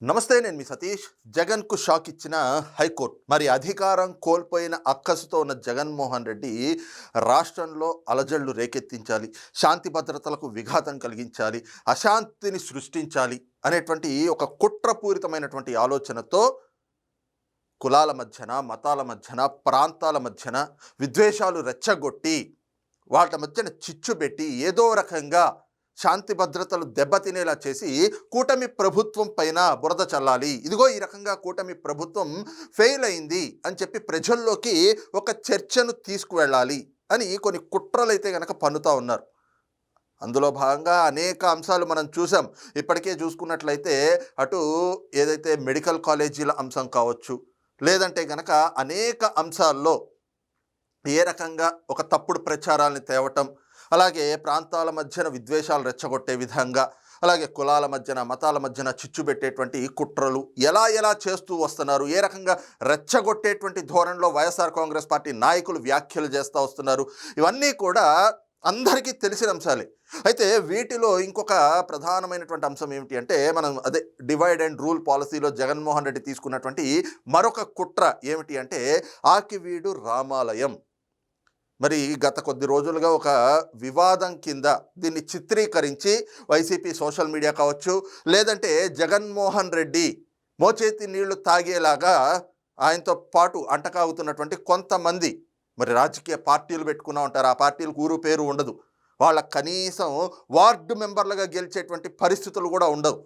నమస్తే, నేను మీ సతీష్. జగన్కు షాక్ ఇచ్చిన హైకోర్టు. మరి అధికారం కోల్పోయిన అక్కసుతో ఉన్న జగన్మోహన్ రెడ్డి రాష్ట్రంలో అలజడులు రేకెత్తించాలి, శాంతి భద్రతలకు విఘాతం కలిగించాలి, అశాంతిని సృష్టించాలి అనేటువంటి ఒక కుట్రపూరితమైనటువంటి ఆలోచనతో కులాల మధ్యన, మతాల మధ్యన, ప్రాంతాల మధ్యన విద్వేషాలు రెచ్చగొట్టి వాటి మధ్యన చిచ్చు పెట్టి ఏదో రకంగా శాంతి భద్రతలు దెబ్బతినేలా చేసి కూటమి ప్రభుత్వం పైన బురద చల్లాలి. ఇదిగో ఈ రకంగా కూటమి ప్రభుత్వం ఫెయిల్ అయింది అని చెప్పి ప్రజల్లోకి ఒక చర్చను తీసుకువెళ్ళాలి అని కొన్ని కుట్రలైతే గనక పన్నుతా ఉన్నారు. అందులో భాగంగా అనేక అంశాలు మనం చూసాం. ఇప్పటికే చూసుకున్నట్లయితే అటు ఏదైతే మెడికల్ కాలేజీల అంశం కావచ్చు, లేదంటే గనక అనేక అంశాల్లో ఏ రకంగా ఒక తప్పుడు ప్రచారాలను తేవటం, అలాగే ప్రాంతాల మధ్యన విద్వేషాలు రెచ్చగొట్టే విధంగా, అలాగే కులాల మధ్యన, మతాల మధ్యన చిచ్చు పెట్టేటువంటి కుట్రలు ఎలా ఎలా చేస్తూ వస్తున్నారు, ఏ రకంగా రెచ్చగొట్టేటువంటి ధోరణిలో వైఎస్ఆర్ కాంగ్రెస్ పార్టీ నాయకులు వ్యాఖ్యలు చేస్తూ వస్తున్నారు. ఇవన్నీ కూడా అందరికీ తెలిసిన అంశాలే. అయితే వీటిలో ఇంకొక ప్రధానమైనటువంటి అంశం ఏమిటి అంటే, మనం అదే డివైడ్ అండ్ రూల్ పాలసీలో జగన్మోహన్ రెడ్డి తీసుకున్నటువంటి మరొక కుట్ర ఏమిటి అంటే ఆకివీడు రామాలయం. మరి గత కొద్ది రోజులుగా ఒక వివాదం కింద దీన్ని చిత్రీకరించి వైసీపీ సోషల్ మీడియా కావచ్చు, లేదంటే జగన్మోహన్ రెడ్డి మోచేతి నీళ్లు తాగేలాగా ఆయనతో పాటు అంటకాగుతున్నటువంటి కొంతమంది మరి రాజకీయ పార్టీలు పెట్టుకున్నా ఉంటారు. ఆ పార్టీలకు ఊరు పేరు ఉండదు. వాళ్ళ కనీసం వార్డు మెంబర్లుగా గెలిచేటువంటి పరిస్థితులు కూడా ఉండవు.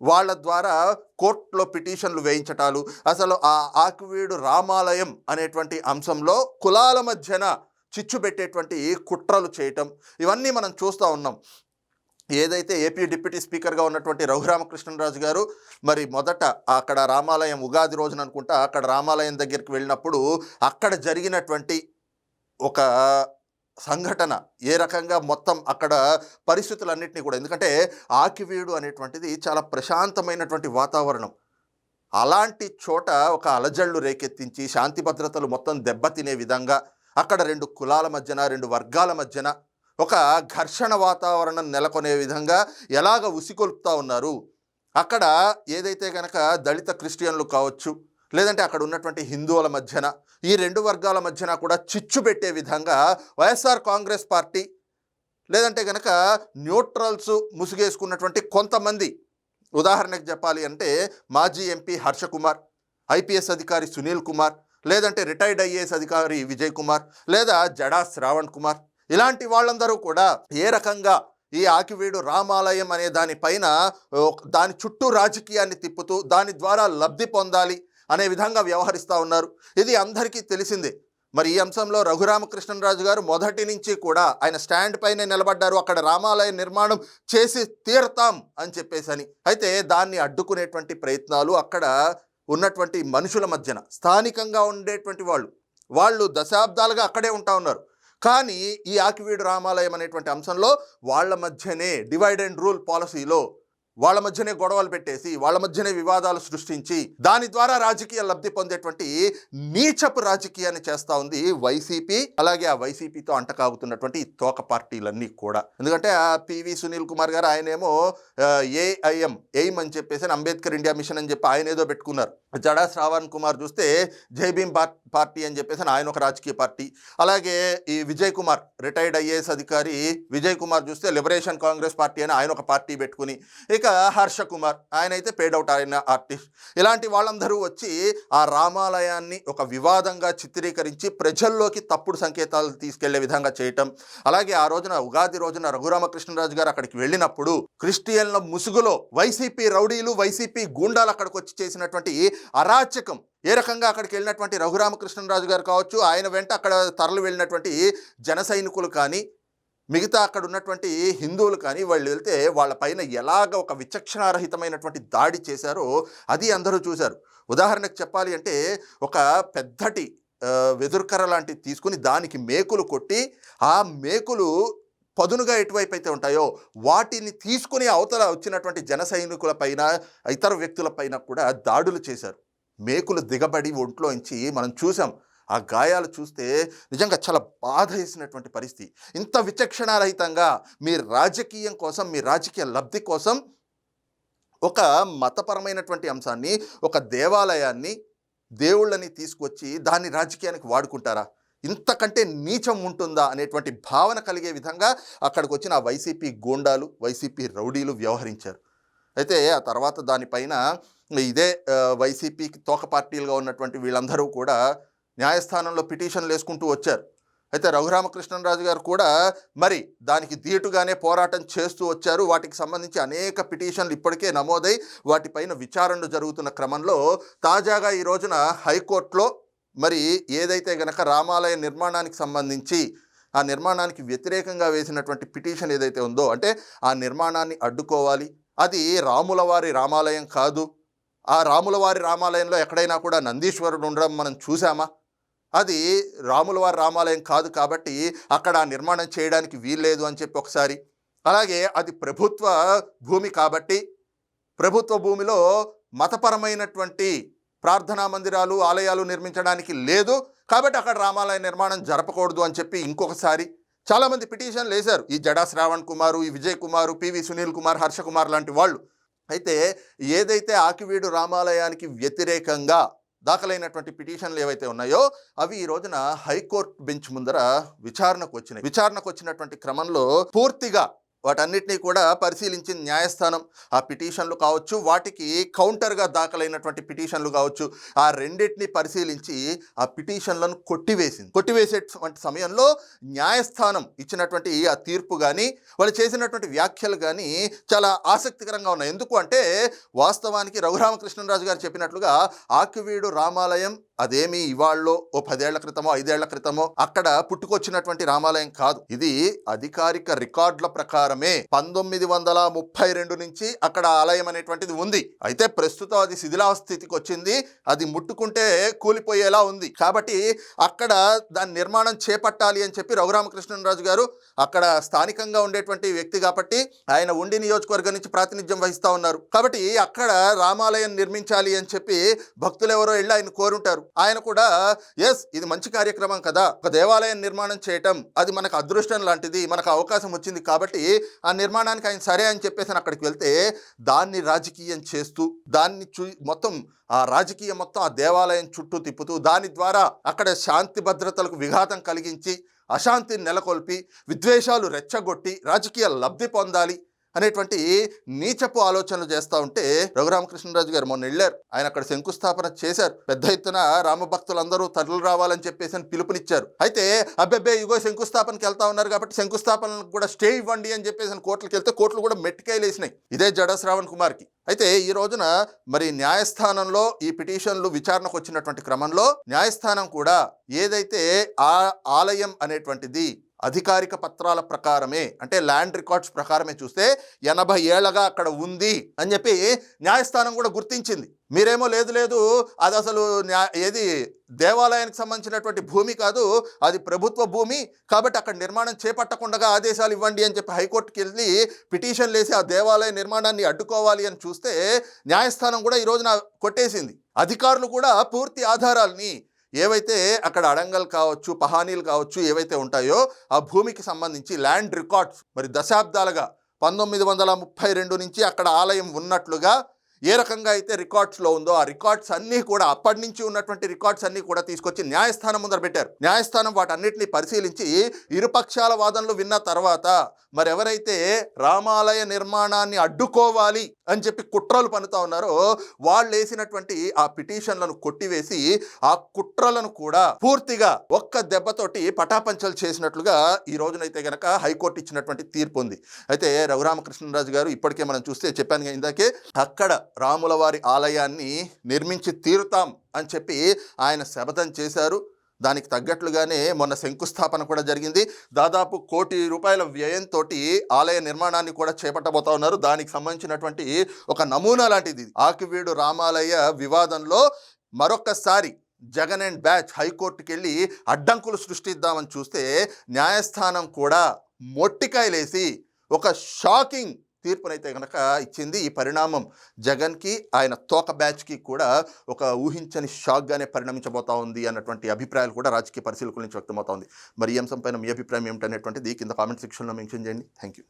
వాళ్ళ ద్వారా కోర్టులో పిటిషన్లు వేయించటాలు, అసలు ఆ ఆకివీడు రామాలయం అనేటువంటి అంశంలో కులాల మధ్యన చిచ్చు పెట్టేటువంటి కుట్రలు చేయటం, ఇవన్నీ మనం చూస్తూ ఉన్నాం. ఏదైతే ఏపీ డిప్యూటీ స్పీకర్గా ఉన్నటువంటి రఘురామకృష్ణరాజు గారు మరి మొదట అక్కడ రామాలయం ఉగాది రోజున అనుకుంటా అక్కడ రామాలయం దగ్గరికి వెళ్ళినప్పుడు అక్కడ జరిగినటువంటి ఒక సంఘటన, ఏ రకంగా మొత్తం అక్కడ పరిస్థితులన్నింటినీ కూడా, ఎందుకంటే ఆకివీడు అనేటువంటిది చాలా ప్రశాంతమైనటువంటి వాతావరణం. అలాంటి చోట ఒక అలజడులు రేకెత్తించి శాంతి భద్రతలు మొత్తం దెబ్బతినే విధంగా అక్కడ రెండు కులాల మధ్యన, రెండు వర్గాల మధ్యన ఒక ఘర్షణ వాతావరణం నెలకొనే విధంగా ఎలాగ ఉసిగొల్పుతూ ఉన్నారు. అక్కడ ఏదైతే కనుక దళిత క్రిస్టియన్లు కావచ్చు, లేదంటే అక్కడ ఉన్నటువంటి హిందువుల మధ్యన, ఈ రెండు వర్గాల మధ్యన కూడా చిచ్చు పెట్టే విధంగా వైఎస్ఆర్ కాంగ్రెస్ పార్టీ, లేదంటే కనుక న్యూట్రల్స్ ముసుగేసుకున్నటువంటి కొంతమంది, ఉదాహరణకు చెప్పాలి అంటే మాజీ ఎంపీ హర్ష కుమార్, ఐపీఎస్ అధికారి సునీల్ కుమార్, లేదంటే రిటైర్డ్ ఐఏఎస్ అధికారి విజయ్ కుమార్, లేదా జడా శ్రావణ్ కుమార్, ఇలాంటి వాళ్ళందరూ కూడా ఏ రకంగా ఈ ఆకివీడు రామాలయం అనే దానిపైన దాని చుట్టూ రాజకీయాన్ని తిప్పుతూ దాని ద్వారా లబ్ధి పొందాలి అనే విధంగా వ్యవహరిస్తూ ఉన్నారు. ఇది అందరికీ తెలిసిందే. మరి ఈ అంశంలో రఘురామకృష్ణరాజు గారు మొదటి నుంచి కూడా ఆయన స్టాండ్ పైనే నిలబడ్డారు. అక్కడ రామాలయ నిర్మాణం చేసి తీరతాం అని చెప్పేసని. అయితే దాన్ని అడ్డుకునేటువంటి ప్రయత్నాలు అక్కడ ఉన్నటువంటి మనుషుల మధ్యన, స్థానికంగా ఉండేటువంటి వాళ్ళు దశాబ్దాలుగా అక్కడే ఉంటా ఉన్నారు. కానీ ఈ ఆకివీడు రామాలయం అనేటువంటి అంశంలో వాళ్ళ మధ్యనే డివైడ్ అండ్ రూల్ పాలసీలో వాళ్ళ మధ్యనే గొడవలు పెట్టేసి, వాళ్ళ మధ్యనే వివాదాలు సృష్టించి దాని ద్వారా రాజకీయ లబ్ధి పొందేటువంటి నీచపు రాజకీయాన్ని చేస్తూ ఉంది వైసీపీ. అలాగే ఆ వైసీపీతో అంటకాగుతున్నటువంటి తోక పార్టీలన్నీ కూడా. ఎందుకంటే ఆ పివి సునీల్ కుమార్ గారు ఆయనేమో ఎయిమ్ అని చెప్పేసి అంబేద్కర్ ఇండియా మిషన్ అని చెప్పి ఆయన ఏదో పెట్టుకున్నారు. జడా శ్రావణ్ కుమార్ చూస్తే జై భీమ్ పార్టీ అని చెప్పేసి ఆయన ఒక రాజకీయ పార్టీ. అలాగే ఈ విజయ్ కుమార్, రిటైర్డ్ ఐఏఎస్ అధికారి విజయ్ కుమార్ చూస్తే లిబరేషన్ కాంగ్రెస్ పార్టీ అని ఆయన ఒక పార్టీ పెట్టుకుని, ఇక హర్ష కుమార్ ఆయన అయితే పేడౌట్ అయిన ఆర్టిస్ట్. ఇలాంటి వాళ్ళందరూ వచ్చి ఆ రామాలయాన్ని ఒక వివాదంగా చిత్రీకరించి ప్రజల్లోకి తప్పుడు సంకేతాలు తీసుకెళ్లే విధంగా చేయటం. అలాగే ఆ రోజున ఉగాది రోజున రఘురామకృష్ణరాజు గారు అక్కడికి వెళ్ళినప్పుడు క్రిస్టియన్ల ముసుగులో వైసీపీ రౌడీలు, వైసీపీ గూండాలు అక్కడికి వచ్చి చేసినటువంటి అరాచకం, ఏ రకంగా అక్కడికి వెళ్ళినటువంటి రఘురామకృష్ణరాజు గారు కావచ్చు, ఆయన వెంట అక్కడ తరలి వెళ్ళినటువంటి జన సైనికులు కానీ, మిగతా అక్కడ ఉన్నటువంటి హిందువులు కానీ, వాళ్ళు వెళ్తే వాళ్ళపైన ఎలాగ ఒక విచక్షణారహితమైనటువంటి దాడి చేశారో అది అందరూ చూశారు. ఉదాహరణకు చెప్పాలి అంటే ఒక పెద్దటి వెదురుకర్ర లాంటివి తీసుకుని దానికి మేకులు కొట్టి, ఆ మేకులు పదునుగా ఎటువైపు అయితే ఉంటాయో వాటిని తీసుకుని అవతల వచ్చినటువంటి జన సైనికుల పైన, ఇతర వ్యక్తుల పైన కూడా దాడులు చేశారు. మేకులు దిగబడి ఒంట్లోంచి మనం చూసాం. ఆ గాయాలు చూస్తే నిజంగా చాలా బాధ వేసినటువంటి పరిస్థితి. ఇంత విచక్షణారహితంగా మీ రాజకీయం కోసం, మీ రాజకీయ లబ్ధి కోసం ఒక మతపరమైనటువంటి అంశాన్ని, ఒక దేవాలయాన్ని, దేవుళ్ళని తీసుకొచ్చి దాన్ని రాజకీయానికి వాడుకుంటారా? ఇంతకంటే నీచం ఉంటుందా అనేటువంటి భావన కలిగే విధంగా అక్కడికి వచ్చిన ఆ వైసీపీ గూండాలు, వైసీపీ రౌడీలు వ్యవహరించారు. అయితే ఆ తర్వాత దానిపైన ఇదే వైసీపీకి తోక పార్టీలుగా ఉన్నటువంటి వీళ్ళందరూ కూడా న్యాయస్థానంలో పిటిషన్లు వేసుకుంటూ వచ్చారు. అయితే రఘురామకృష్ణరాజు గారు కూడా మరి దానికి ధీటుగానే పోరాటం చేస్తూ వచ్చారు. వాటికి సంబంధించి అనేక పిటిషన్లు ఇప్పటికే నమోదై వాటిపైన విచారణలు జరుగుతున్న క్రమంలో తాజాగా ఈ రోజున హైకోర్టులో మరి ఏదైతే గనక రామాలయ నిర్మాణానికి సంబంధించి ఆ నిర్మాణానికి వ్యతిరేకంగా వేసినటువంటి పిటిషన్ ఏదైతే ఉందో, అంటే ఆ నిర్మాణాన్ని అడ్డుకోవాలి, అది రాములవారి రామాలయం కాదు, ఆ రాములవారి రామాలయంలో ఎక్కడైనా కూడా నందీశ్వరుడు ఉండడం మనం చూసామా, అది రాములవారి రామాలయం కాదు కాబట్టి అక్కడ నిర్మాణం చేయడానికి వీల్లేదు అని చెప్పి ఒకసారి, అలాగే అది ప్రభుత్వ భూమి కాబట్టి ప్రభుత్వ భూమిలో మతపరమైనటువంటి ప్రార్థనా మందిరాలు, ఆలయాలు నిర్మించడానికి లేదు కాబట్టి అక్కడ రామాలయ నిర్మాణం జరపకూడదు అని చెప్పి ఇంకొకసారి చాలామంది పిటిషన్లు వేశారు. ఈ జడా శ్రావణ్ కుమారు, ఈ విజయ్ కుమారు, పివి సునీల్ కుమార్, హర్ష కుమార్ లాంటి వాళ్ళు. అయితే ఏదైతే ఆకివీడు రామాలయానికి వ్యతిరేకంగా దాఖలైనటువంటి పిటిషన్లు ఏవైతే ఉన్నాయో అవి ఈ రోజున హైకోర్టు బెంచ్ ముందర విచారణకు వచ్చినాయి. విచారణకు వచ్చినటువంటి క్రమంలో పూర్తిగా వాటన్నిటినీ కూడా పరిశీలించిన న్యాయస్థానం ఆ పిటిషన్లు కావచ్చు, వాటికి కౌంటర్గా దాఖలైనటువంటి పిటిషన్లు కావచ్చు, ఆ రెండింటినీ పరిశీలించి ఆ పిటిషన్లను కొట్టివేసింది. కొట్టివేసేటువంటి సమయంలో న్యాయస్థానం ఇచ్చినటువంటి ఆ తీర్పు కానీ వాళ్ళు చేసినటువంటి వ్యాఖ్యలు కానీ చాలా ఆసక్తికరంగా ఉన్నాయి. ఎందుకు అంటే వాస్తవానికి రఘురామకృష్ణరాజు గారు చెప్పినట్లుగా ఆకివీడు రామాలయం అదేమి ఇవాళ్ళో ఓ 10 ఏళ్ల క్రితమో 5 ఏళ్ల క్రితమో అక్కడ పుట్టుకొచ్చినటువంటి రామాలయం కాదు. ఇది అధికారిక రికార్డుల ప్రకారమే 1932 నుంచి అక్కడ ఆలయం అనేటువంటిది ఉంది. అయితే ప్రస్తుతం అది శిథిలాస్థితికి వచ్చింది, అది ముట్టుకుంటే కూలిపోయేలా ఉంది. కాబట్టి అక్కడ దాని నిర్మాణం చేపట్టాలి అని చెప్పి రఘురామకృష్ణరాజు గారు అక్కడ స్థానికంగా ఉండేటువంటి వ్యక్తి కాబట్టి ఆయన ఉండి నియోజకవర్గం నుంచి ప్రాతినిధ్యం వహిస్తూ ఉన్నారు. కాబట్టి అక్కడ రామాలయం నిర్మించాలి అని చెప్పి భక్తులు ఎవరో వెళ్ళి ఆయన కోరుంటారు. ఆయన కూడా ఎస్, ఇది మంచి కార్యక్రమం కదా, ఒక దేవాలయం నిర్మాణం చేయటం అది మనకు అదృష్టం లాంటిది, మనకు అవకాశం వచ్చింది కాబట్టి ఆ నిర్మాణానికి ఆయన సరే అని చెప్పేసి అక్కడికి వెళ్తే దాన్ని రాజకీయం చేస్తూ దాన్ని మొత్తం ఆ రాజకీయం మొత్తం ఆ దేవాలయం చుట్టూ తిప్పుతూ దాని ద్వారా అక్కడ శాంతి భద్రతలకు విఘాతం కలిగించి అశాంతిని నెలకొల్పి విద్వేషాలు రెచ్చగొట్టి రాజకీయ లబ్ధి పొందాలి అనేటువంటి నీచపు ఆలోచనలు చేస్తూ ఉంటే రఘురామకృష్ణరాజు గారు మొన్న వెళ్ళారు. ఆయన అక్కడ శంకుస్థాపన చేశారు. పెద్ద ఎత్తున రామభక్తులందరూ తరలి రావాలని చెప్పేసి అని పిలుపునిచ్చారు. అయితే అబ్బెబ్బే ఇగో శంకుస్థాపనకి వెళ్తా ఉన్నారు కాబట్టి శంకుస్థాపనకు కూడా స్టే ఇవ్వండి అని చెప్పేసి కోర్టులకు వెళ్తే కోర్టులు కూడా మెట్టికాయలు వేసినాయి ఇదే జడా శ్రావణ్ కుమార్కి. అయితే ఈ రోజున మరి న్యాయస్థానంలో ఈ పిటిషన్లు విచారణకు వచ్చినటువంటి క్రమంలో న్యాయస్థానం కూడా ఏదైతే ఆ ఆలయం అనేటువంటిది అధికారిక పత్రాల ప్రకారమే, అంటే ల్యాండ్ రికార్డ్స్ ప్రకారమే చూస్తే 80 ఏళ్ళగా అక్కడ ఉంది అని చెప్పి న్యాయస్థానం కూడా గుర్తించింది. మీరేమో లేదు అది అసలు ఏది దేవాలయానికి సంబంధించినటువంటి భూమి కాదు, అది ప్రభుత్వ భూమి కాబట్టి అక్కడ నిర్మాణం చేపట్టకుండా ఆదేశాలు ఇవ్వండి అని చెప్పి హైకోర్టుకి వెళ్ళి పిటిషన్లు వేసి ఆ దేవాలయ నిర్మాణాన్ని అడ్డుకోవాలి అని చూస్తే న్యాయస్థానం కూడా ఈ రోజున కొట్టేసింది. అధికారులు కూడా పూర్తి ఆధారాలని ఏవైతే అక్కడ అడంగల్ కావచ్చు, పహానీలు కావచ్చు ఏవైతే ఉంటాయో ఆ భూమికి సంబంధించి ల్యాండ్ రికార్డ్స్ మరి దశాబ్దాలుగా 1932 నుంచి అక్కడ ఆలయం ఉన్నట్లుగా ఏ రకంగా అయితే రికార్డ్స్లో ఉందో ఆ రికార్డ్స్ అన్నీ కూడా అప్పటి నుంచి ఉన్నటువంటి రికార్డ్స్ అన్నీ కూడా తీసుకొచ్చి న్యాయస్థానం ముందర పెట్టారు. న్యాయస్థానం వాటన్నిటిని పరిశీలించి ఇరుపక్షాల వాదనలు విన్న తర్వాత మరి ఎవరైతే రామాలయ నిర్మాణాన్ని అడ్డుకోవాలి అని చెప్పి కుట్రలు పన్నుతా ఉన్నారో వాళ్ళు వేసినటువంటి ఆ పిటిషన్లను కొట్టివేసి ఆ కుట్రలను కూడా పూర్తిగా ఒక్క దెబ్బతోటి పటాపంచలు చేసినట్లుగా ఈ రోజునైతే గనక హైకోర్టు ఇచ్చినటువంటి తీర్పు ఉంది. అయితే రఘురామకృష్ణరాజు గారు ఇప్పటికే మనం చూస్తే చెప్పాను ఇందాకే అక్కడ రాములవారి ఆలయాన్ని నిర్మించి తీరుతాం అని చెప్పి ఆయన శపథం చేశారు. దానికి తగ్గట్లుగానే మొన్న శంకుస్థాపన కూడా జరిగింది. దాదాపు ₹1 కోటి వ్యయంతో ఆలయ నిర్మాణాన్ని కూడా చేపట్టబోతా ఉన్నారు. దానికి సంబంధించినటువంటి ఒక నమూనా లాంటిది ఆకివీడు రామాలయ వివాదంలో మరొకసారి జగన్ అండ్ బ్యాచ్ హైకోర్టుకి వెళ్ళి అడ్డంకులు సృష్టిద్దామని చూస్తే న్యాయస్థానం కూడా మొట్టికాయలేసి ఒక షాకింగ్ తీర్పునైతే కనుక ఇచ్చింది. ఈ పరిణామం జగన్కి ఆయన తోక బ్యాచ్కి కూడా ఒక ఊహించని షాక్గానే పరిణమించబోతా ఉంది అన్నటువంటి అభిప్రాయాలు కూడా రాజకీయ పరిశీలకుల నుంచి వ్యక్తమవుతా ఉంది. మరి ఈ అంశంపైన మీ అభిప్రాయం ఏమిటనేటువంటిది కింద కామెంట్ సెక్షన్లో మెన్షన్ చేయండి. Thank you.